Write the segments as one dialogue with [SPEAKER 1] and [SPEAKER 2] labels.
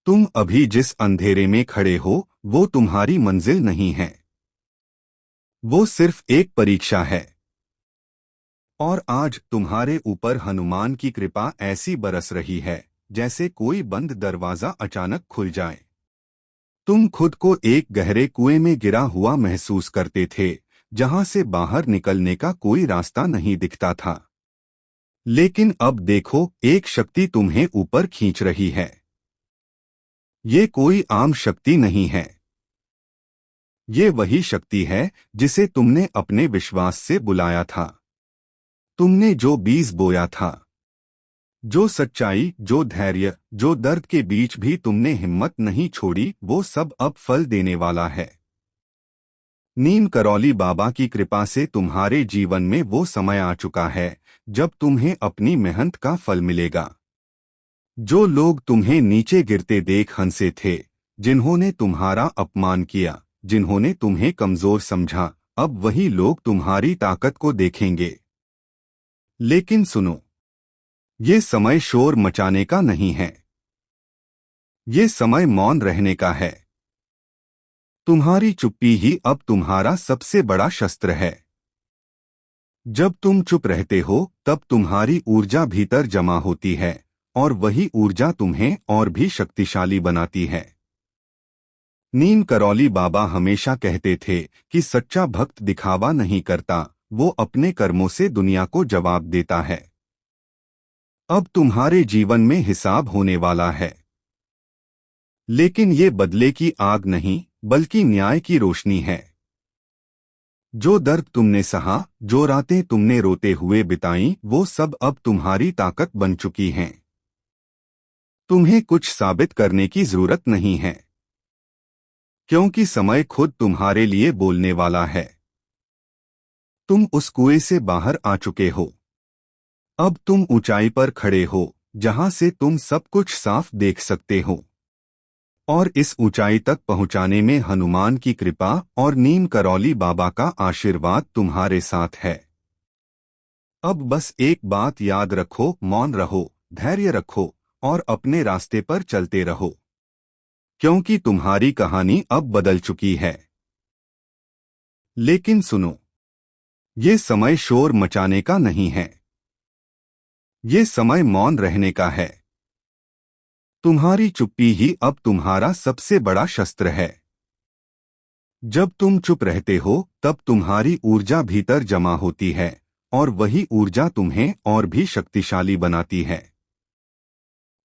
[SPEAKER 1] तुम अभी जिस अंधेरे में खड़े हो वो तुम्हारी मंजिल नहीं है। वो सिर्फ एक परीक्षा है। और आज तुम्हारे ऊपर हनुमान की कृपा ऐसी बरस रही है जैसे कोई बंद दरवाजा अचानक खुल जाए। तुम खुद को एक गहरे कुएं में गिरा हुआ महसूस करते थे, जहां से बाहर निकलने का कोई रास्ता नहीं दिखता था। लेकिन अब देखो, एक शक्ति तुम्हें ऊपर खींच रही है। ये कोई आम शक्ति नहीं है। ये वही शक्ति है जिसे तुमने अपने विश्वास से बुलाया था। तुमने जो बीज बोया था, जो सच्चाई, जो धैर्य, जो दर्द के बीच भी तुमने हिम्मत नहीं छोड़ी, वो सब अब फल देने वाला है। नीम करौली बाबा की कृपा से तुम्हारे जीवन में वो समय आ चुका है जब तुम्हें अपनी मेहनत का फल मिलेगा। जो लोग तुम्हें नीचे गिरते देख हंसे थे, जिन्होंने तुम्हारा अपमान किया, जिन्होंने तुम्हें कमजोर समझा, अब वही लोग तुम्हारी ताकत को देखेंगे। लेकिन सुनो, ये समय शोर मचाने का नहीं है। ये समय मौन रहने का है। तुम्हारी चुप्पी ही अब तुम्हारा सबसे बड़ा शस्त्र है। जब तुम चुप रहते हो तब तुम्हारी ऊर्जा भीतर जमा होती है, और वही ऊर्जा तुम्हें और भी शक्तिशाली बनाती है। नीम करौली बाबा हमेशा कहते थे कि सच्चा भक्त दिखावा नहीं करता, वो अपने कर्मों से दुनिया को जवाब देता है। अब तुम्हारे जीवन में हिसाब होने वाला है। लेकिन ये बदले की आग नहीं, बल्कि न्याय की रोशनी है। जो दर्द तुमने सहा, जो रातें तुमने रोते हुए बिताई, वो सब अब तुम्हारी ताकत बन चुकी हैं। तुम्हें कुछ साबित करने की जरूरत नहीं है, क्योंकि समय खुद तुम्हारे लिए बोलने वाला है। तुम उस कुएं से बाहर आ चुके हो। अब तुम ऊंचाई पर खड़े हो, जहां से तुम सब कुछ साफ देख सकते हो। और इस ऊंचाई तक पहुंचाने में हनुमान की कृपा और नीम करौली बाबा का आशीर्वाद तुम्हारे साथ है। अब बस एक बात याद रखो, मौन रहो, धैर्य रखो, और अपने रास्ते पर चलते रहो, क्योंकि तुम्हारी कहानी अब बदल चुकी है। लेकिन सुनो, ये समय शोर मचाने का नहीं है। ये समय मौन रहने का है। तुम्हारी चुप्पी ही अब तुम्हारा सबसे बड़ा शस्त्र है। जब तुम चुप रहते हो तब तुम्हारी ऊर्जा भीतर जमा होती है, और वही ऊर्जा तुम्हें और भी शक्तिशाली बनाती है।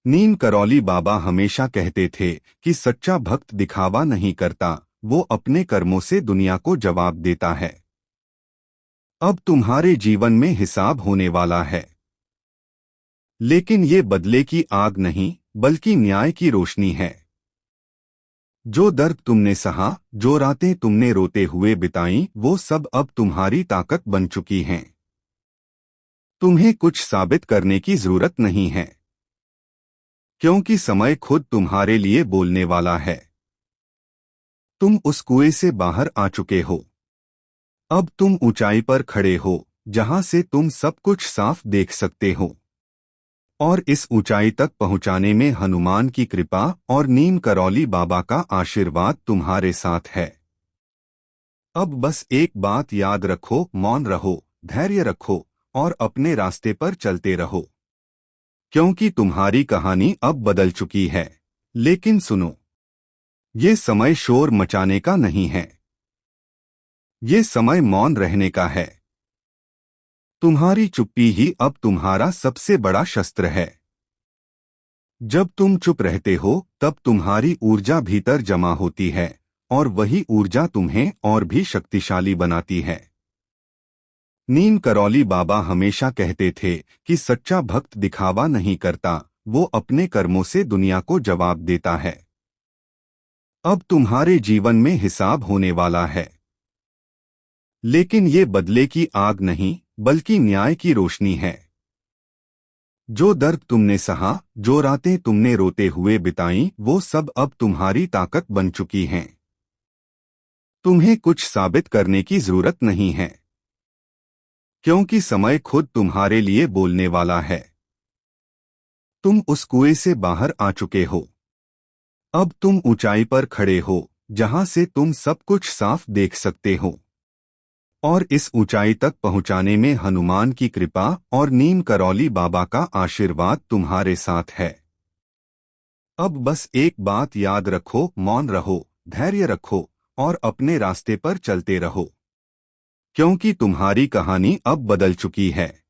[SPEAKER 1] नीम करौली बाबा हमेशा कहते थे कि सच्चा भक्त दिखावा नहीं करता, वो अपने कर्मों से दुनिया को जवाब देता है। अब तुम्हारे जीवन में हिसाब होने वाला है। लेकिन ये बदले की आग नहीं, बल्कि न्याय की रोशनी है। जो दर्द तुमने सहा, जो रातें तुमने रोते हुए बिताई, वो सब अब तुम्हारी ताकत बन चुकी हैं। तुम्हें कुछ साबित करने की जरूरत नहीं है, क्योंकि समय खुद तुम्हारे लिए बोलने वाला है। तुम उस कुएं से बाहर आ चुके हो। अब तुम ऊंचाई पर खड़े हो, जहां से तुम सब कुछ साफ देख सकते हो। और इस ऊंचाई तक पहुंचाने में हनुमान की कृपा और नीम करौली बाबा का आशीर्वाद तुम्हारे साथ है। अब बस एक बात याद रखो, मौन रहो, धैर्य रखो, और अपने रास्ते पर चलते रहो, क्योंकि तुम्हारी कहानी अब बदल चुकी है। लेकिन सुनो, ये समय शोर मचाने का नहीं है। ये समय मौन रहने का है। तुम्हारी चुप्पी ही अब तुम्हारा सबसे बड़ा शस्त्र है। जब तुम चुप रहते हो तब तुम्हारी ऊर्जा भीतर जमा होती है, और वही ऊर्जा तुम्हें और भी शक्तिशाली बनाती है। नीम करौली बाबा हमेशा कहते थे कि सच्चा भक्त दिखावा नहीं करता, वो अपने कर्मों से दुनिया को जवाब देता है। अब तुम्हारे जीवन में हिसाब होने वाला है। लेकिन ये बदले की आग नहीं, बल्कि न्याय की रोशनी है। जो दर्द तुमने सहा, जो रातें तुमने रोते हुए बिताई, वो सब अब तुम्हारी ताकत बन चुकी हैं। तुम्हें कुछ साबित करने की जरूरत नहीं है, क्योंकि समय खुद तुम्हारे लिए बोलने वाला है। तुम उस कुएं से बाहर आ चुके हो। अब तुम ऊंचाई पर खड़े हो, जहां से तुम सब कुछ साफ देख सकते हो। और इस ऊंचाई तक पहुंचाने में हनुमान की कृपा और नीम करौली बाबा का आशीर्वाद तुम्हारे साथ है। अब बस एक बात याद रखो, मौन रहो, धैर्य रखो और अपने रास्ते पर चलते रहो, क्योंकि तुम्हारी कहानी अब बदल चुकी है।